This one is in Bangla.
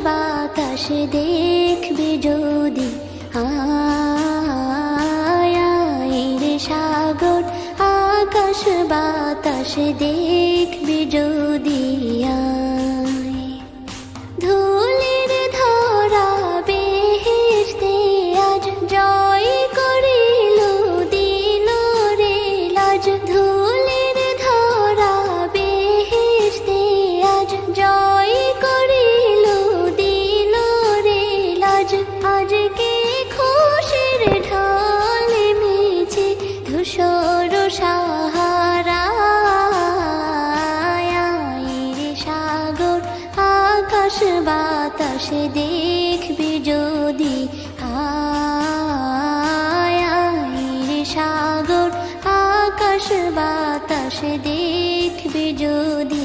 বাতাস দেখবি যদি, আয় রে সাগর আকাশ বাতাস দেখবি যদি, আয় ধুলির ধরা বেহেশতে আজ জয় করিল দিল রে লাজ, ধুলির ধরা বেহেশতে আজ জয় করিল দিল রে লাজ। আজকে খুশির ঢল মেছে ধূসর সাহারা, রে সাগর আকাশ বাতাস দেখবি যদি, আয় রে সাগর আকাশ বাতাস দেখবি যদি।